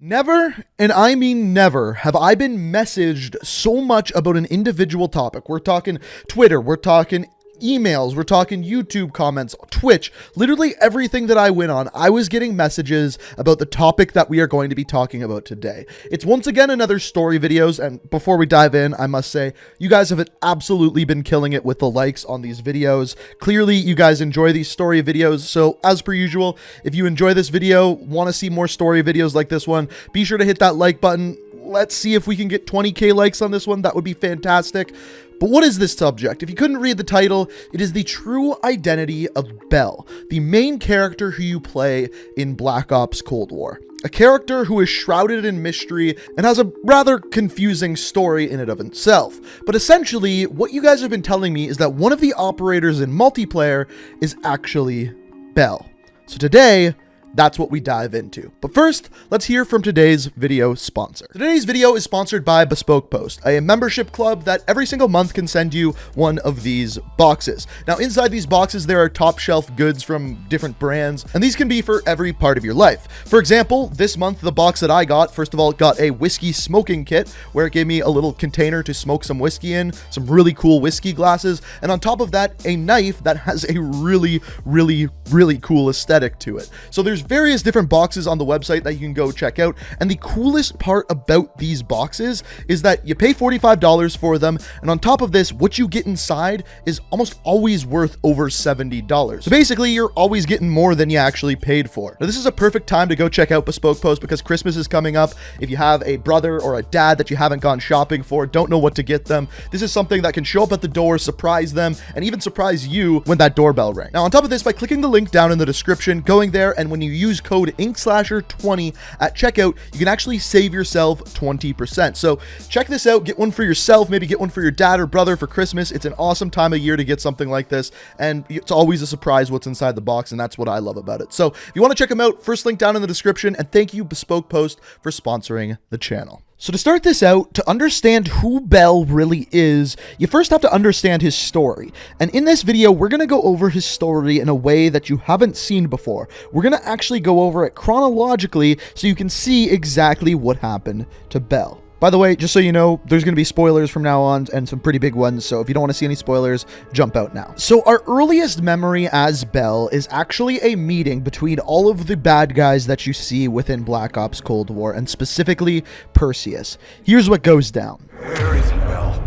Never, and I mean never, have I been messaged so much about an individual topic. We're talking Twitter, we're talking emails, we're talking YouTube comments, Twitch, literally everything that I went on, I was getting messages about the topic that we are going to be talking about today. It's once again another story videos, and before we dive in, I must say, you guys have absolutely been killing it with the likes on these videos. Clearly, you guys enjoy these story videos, so as per usual, if you enjoy this video, want to see more story videos like this one, be sure to hit that like button. Let's see if we can get 20k likes on this one. That would be fantastic. But what is this subject? If you couldn't read the title, it is the true identity of Bell, the main character who you play in Black Ops Cold War. A character who is shrouded in mystery and has a rather confusing story in and of itself. But essentially, what you guys have been telling me is that one of the operators in multiplayer is actually Bell. So today, that's what we dive into. But first, let's hear from today's video sponsor. Today's video is sponsored by Bespoke Post, a membership club that every single month can send you one of these boxes. Now, inside these boxes, there are top shelf goods from different brands, and these can be for every part of your life. For example, this month, the box that I got, first of all, got a whiskey smoking kit, where it gave me a little container to smoke some whiskey in, some really cool whiskey glasses, and on top of that, a knife that has a really cool aesthetic to it. So there's various different boxes on the website that you can go check out, and the coolest part about these boxes is that you pay $45 for them, and on top of this, what you get inside is almost always worth over $70. So basically, you're always getting more than you actually paid for. Now, this is a perfect time to go check out Bespoke Post because Christmas is coming up. If you have a brother or a dad that you haven't gone shopping for, don't know what to get them, this is something that can show up at the door, surprise them, and even surprise you when that doorbell rings. Now, on top of this, by clicking the link down in the description, going there, and when you use code Inkslasher20 at checkout, you can actually save yourself 20%. So check this out, get one for yourself, maybe get one for your dad or brother for Christmas. It's an awesome time of year to get something like this, and it's always a surprise what's inside the box, and that's what I love about it. So if you want to check them out, first link down in the description, and thank you Bespoke Post for sponsoring the channel. So to start this out, to understand who Bell really is, you first have to understand his story. And in this video, we're going to go over his story in a way that you haven't seen before. We're going to actually go over it chronologically so you can see exactly what happened to Bell. By the way, just so you know, there's going to be spoilers from now on and some pretty big ones, so if you don't want to see any spoilers, jump out now. So our earliest memory as Bell is actually a meeting between all of the bad guys that you see within Black Ops Cold War, and specifically Perseus. Here's what goes down. Where is he, Bell?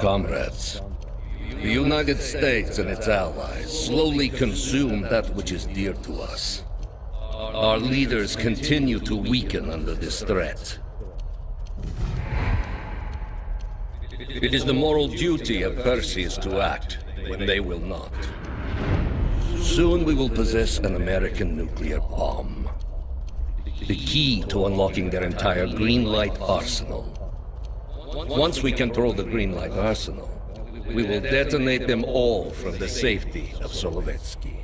Comrades, the United States and its allies slowly consume that which is dear to us. Our leaders continue to weaken under this threat. It is the moral duty of Perseus to act when they will not. Soon we will possess an American nuclear bomb, the key to unlocking their entire green light arsenal. Once we control the green light arsenal, we will detonate them all from the safety of Solovetsky.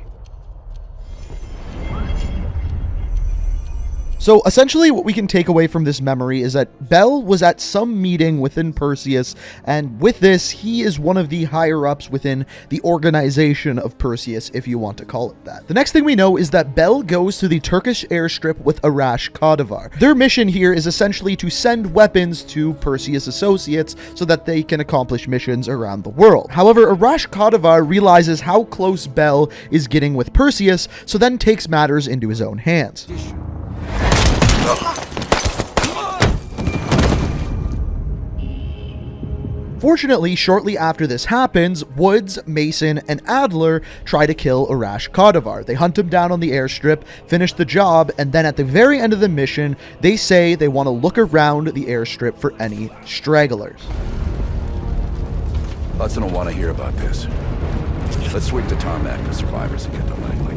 So essentially what we can take away from this memory is that Bell was at some meeting within Perseus, and with this, he is one of the higher-ups within the organization of Perseus, if you want to call it that. The next thing we know is that Bell goes to the Turkish airstrip with Arash Kadivar. Their mission here is essentially to send weapons to Perseus associates so that they can accomplish missions around the world. However, Arash Kadivar realizes how close Bell is getting with Perseus, so then takes matters into his own hands. Fortunately, shortly after this happens, Woods, Mason, and Adler try to kill Arash Kadivar. They hunt him down on the airstrip, finish the job, and then at the very end of the mission, they say they want to look around the airstrip for any stragglers. Hudson will want to hear about this. Let's swing to tarmac the survivors and get to Langley.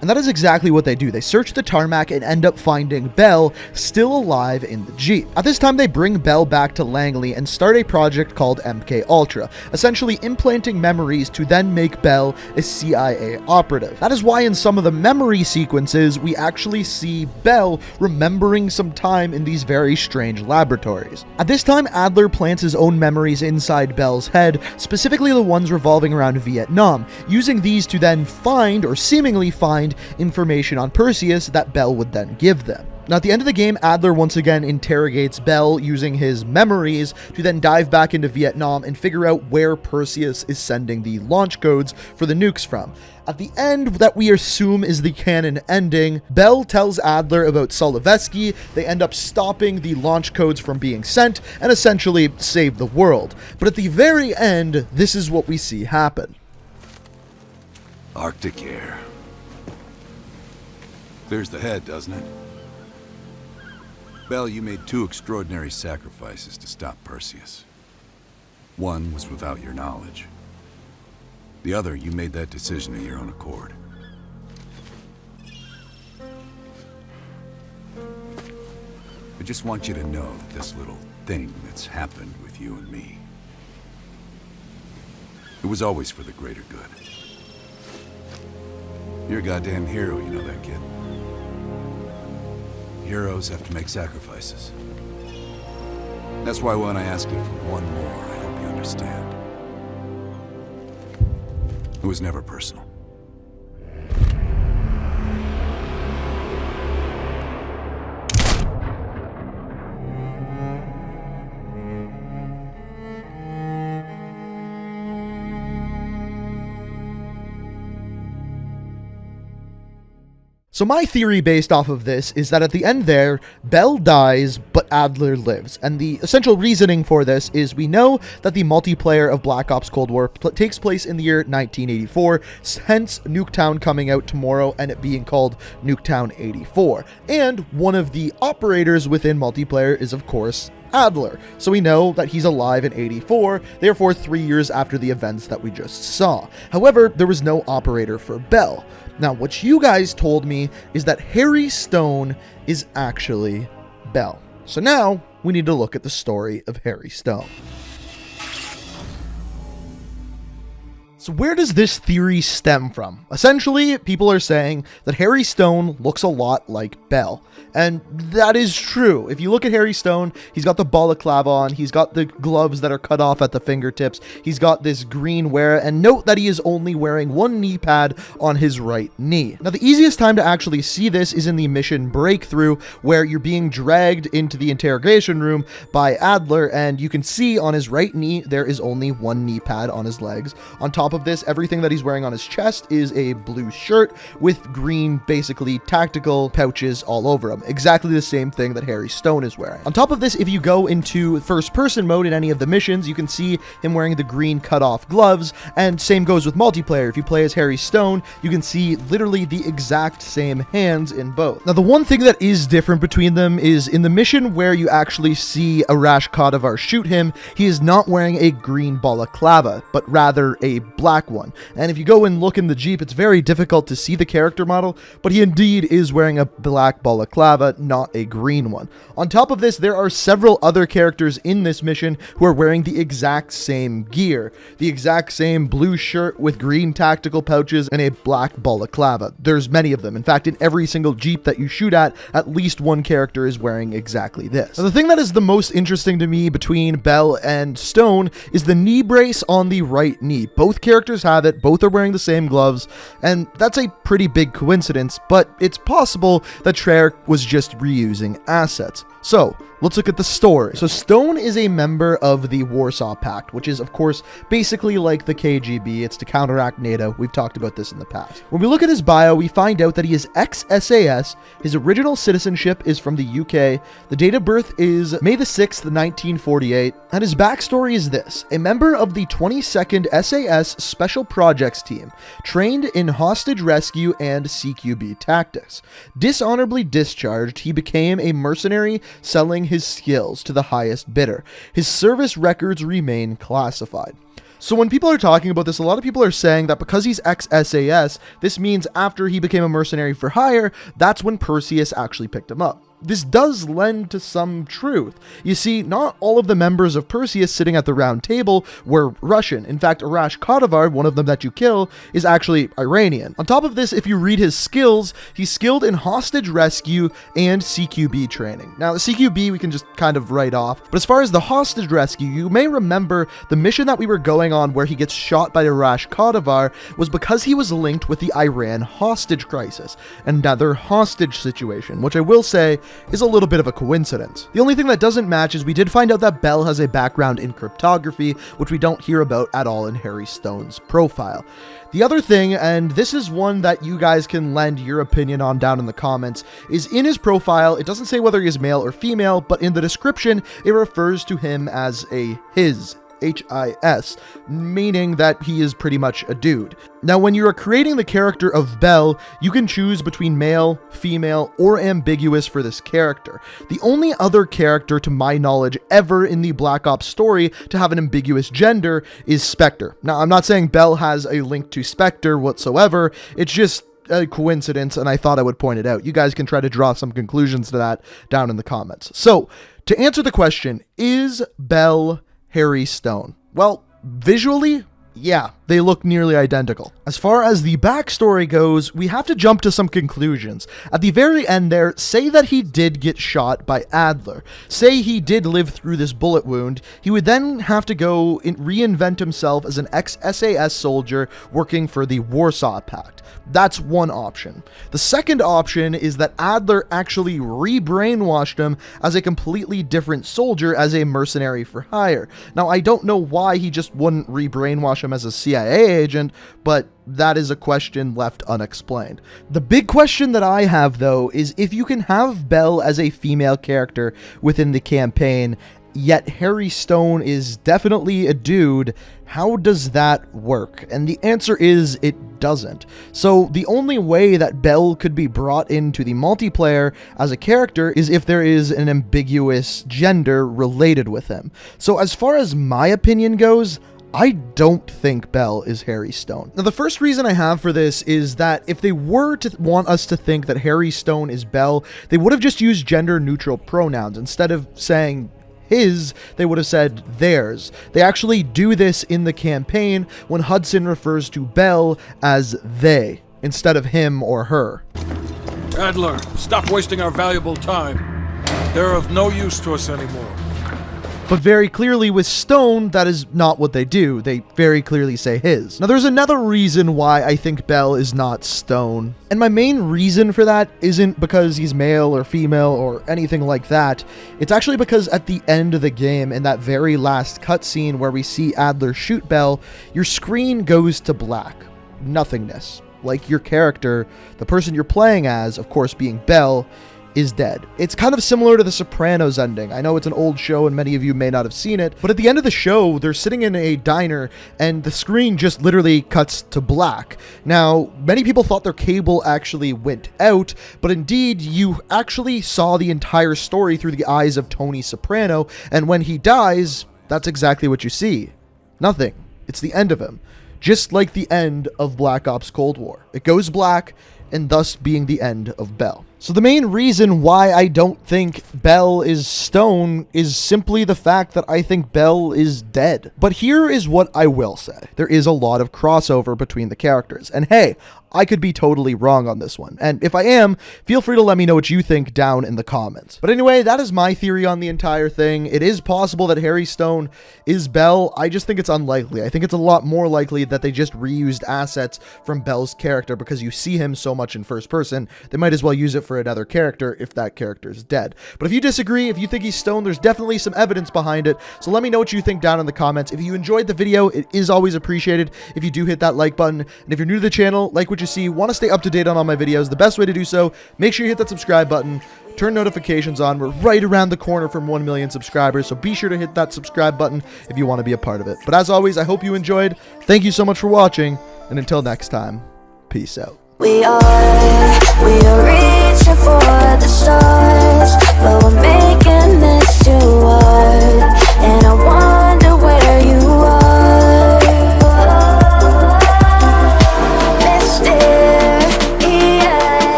And that is exactly what they do. They search the tarmac and end up finding Bell still alive in the Jeep. At this time, they bring Bell back to Langley and start a project called MK Ultra, essentially implanting memories to then make Bell a CIA operative. That is why in some of the memory sequences, we actually see Bell remembering some time in these very strange laboratories. At this time, Adler plants his own memories inside Bell's head, specifically the ones revolving around Vietnam, using these to then find, or seemingly find, find information on Perseus that Bell would then give them. Now, at the end of the game, Adler once again interrogates Bell using his memories to then dive back into Vietnam and figure out where Perseus is sending the launch codes for the nukes from. At the end, that we assume is the canon ending, Bell tells Adler about Solovetsky. They end up stopping the launch codes from being sent and essentially save the world. But at the very end, this is what we see happen. Arctic air. Clears the head, doesn't it? Bell, you made 2 extraordinary sacrifices to stop Perseus. One was without your knowledge. The other, you made that decision of your own accord. I just want you to know that this little thing that's happened with you and me, it was always for the greater good. You're a goddamn hero, you know that, kid? Heroes have to make sacrifices. That's why when I ask you for one more, I hope you understand. It was never personal. So my theory based off of this is that at the end there, Bell dies, but Adler lives. And the essential reasoning for this is we know that the multiplayer of Black Ops Cold War takes place in the year 1984, hence Nuketown coming out tomorrow and it being called Nuketown 84. And one of the operators within multiplayer is, of course, Adler. So we know that he's alive in 84, therefore 3 years after the events that we just saw. However, there was no operator for Bell. Now, what you guys told me is that Harry Stone is actually Bell. So now we need to look at the story of Harry Stone. So where does this theory stem from? Essentially, people are saying that Harry Stone looks a lot like Bell. And that is true. If you look at Harry Stone, he's got the balaclava on, he's got the gloves that are cut off at the fingertips, he's got this green wear, and note that he is only wearing one knee pad on his right knee. Now, the easiest time to actually see this is in the mission Breakthrough, where you're being dragged into the interrogation room by Adler, and you can see on his right knee, there is only one knee pad on his legs. On top of this, everything that he's wearing on his chest is a blue shirt with green, basically tactical pouches all over him. Exactly the same thing that Harry Stone is wearing. On top of this, if you go into first person mode in any of the missions, you can see him wearing the green cut-off gloves, and same goes with multiplayer. If you play as Harry Stone, you can see literally the exact same hands in both. Now, the one thing that is different between them is in the mission where you actually see Arash Kadavar shoot him, he is not wearing a green balaclava, but rather a black one. And if you go and look in the Jeep, it's very difficult to see the character model, but he indeed is wearing a black balaclava, not a green one. On top of this, there are several other characters in this mission who are wearing the exact same gear, the exact same blue shirt with green tactical pouches and a black balaclava. There's many of them. In fact, in every single Jeep that you shoot at least one character is wearing exactly this. Now, the thing that is the most interesting to me between Bell and Stone is the knee brace on the right knee. Both characters have it, both are wearing the same gloves, and that's a pretty big coincidence, but it's possible that Treyarch was just reusing assets. So, let's look at the story. So Stone is a member of the Warsaw Pact, which is, of course, basically like the KGB. It's to counteract NATO. We've talked about this in the past. When we look at his bio, we find out that he is ex-SAS. His original citizenship is from the UK. The date of birth is May the 6th, 1948. And his backstory is this. A member of the 22nd SAS Special Projects Team, trained in hostage rescue and CQB tactics. Dishonorably discharged, he became a mercenary selling his skills to the highest bidder. His service records remain classified. So when people are talking about this, a lot of people are saying that because he's ex-SAS, this means after he became a mercenary for hire, that's when Perseus actually picked him up. this does lend to some truth. You see, not all of the members of Perseus sitting at the round table were Russian. In fact, Arash Kadivar, one of them that you kill, is actually Iranian. On top of this, if you read his skills, he's skilled in hostage rescue and CQB training. Now, the CQB we can just kind of write off, but as far as the hostage rescue, you may remember the mission that we were going on where he gets shot by Arash Kadivar was because he was linked with the Iran hostage crisis, another hostage situation, which I will say is a little bit of a coincidence. The only thing that doesn't match is we did find out that Bell has a background in cryptography, which we don't hear about at all in Harry Stone's profile. The other thing, and this is one that you guys can lend your opinion on down in the comments, is in his profile, it doesn't say whether he is male or female, but in the description, it refers to him as a his. H-I-S, meaning that he is pretty much a dude. Now, when you are creating the character of Bell, you can choose between male, female, or ambiguous for this character. The only other character, to my knowledge, ever in the Black Ops story to have an ambiguous gender is Spectre. Now, I'm not saying Bell has a link to Spectre whatsoever, it's just a coincidence, and I thought I would point it out. You guys can try to draw some conclusions to that down in the comments. So, to answer the question, is Bell Harry Stone? Well, visually, yeah, they look nearly identical. As far as the backstory goes, we have to jump to some conclusions. At the very end there, say that he did get shot by Adler. Say he did live through this bullet wound. He would then have to go and reinvent himself as an ex-SAS soldier working for the Warsaw Pact. That's one option. The second option is that Adler actually re-brainwashed him as a completely different soldier, as a mercenary for hire. Now, I don't know why he just wouldn't re-brainwash him as a CIA agent, but that is a question left unexplained. The big question that I have, though, is if you can have Bell as a female character within the campaign, yet Harry Stone is definitely a dude, how does that work? And the answer is it doesn't. So the only way that Bell could be brought into the multiplayer as a character is if there is an ambiguous gender related with him. So as far as my opinion goes, I don't think Bell is Harry Stone. Now, the first reason I have for this is that if they were to want us to think that Harry Stone is Bell, they would have just used gender-neutral pronouns. Instead of saying his, they would have said theirs. They actually do this in the campaign when Hudson refers to Bell as they, instead of him or her. Adler, stop wasting our valuable time. They're of no use to us anymore. But very clearly with Stone, that is not what they do. They very clearly say his. Now, there's another reason why I think Bell is not Stone. And my main reason for that isn't because he's male or female or anything like that. It's actually because at the end of the game, in that very last cutscene where we see Adler shoot Bell, your screen goes to black. Nothingness. Like your character, the person you're playing as, of course being Bell, is dead. It's kind of similar to The Sopranos ending. I know it's an old show and many of you may not have seen it, but at the end of the show, they're sitting in a diner and the screen just literally cuts to black. Now, many people thought their cable actually went out, but indeed, you actually saw the entire story through the eyes of Tony Soprano, and when he dies, that's exactly what you see. Nothing. It's the end of him. Just like the end of Black Ops Cold War. It goes black, and thus being the end of Bell. So the main reason why I don't think Bell is Stone is simply the fact that I think Bell is dead. But here is what I will say. There is a lot of crossover between the characters. And hey, I could be totally wrong on this one. And if I am, feel free to let me know what you think down in the comments. But anyway, that is my theory on the entire thing. It is possible that Harry Stone is Bell. I just think it's unlikely. I think it's a lot more likely that they just reused assets from Bell's character because you see him so much in first person. They might as well use it for another character if that character is dead. But if you disagree, if you think he's Stone, there's definitely some evidence behind it. So let me know what you think down in the comments. If you enjoyed the video, it is always appreciated if you do hit that like button. And if you're new to the channel, like what you see, want to stay up to date on all my videos, the best way to do so, make sure you hit that subscribe button, turn notifications on. We're right around the corner from 1 million subscribers, so be sure to hit that subscribe button if you want to be a part of it. But as always, I hope you enjoyed. Thank you so much for watching, and until next time, peace out. We are reaching for the stars, but we're making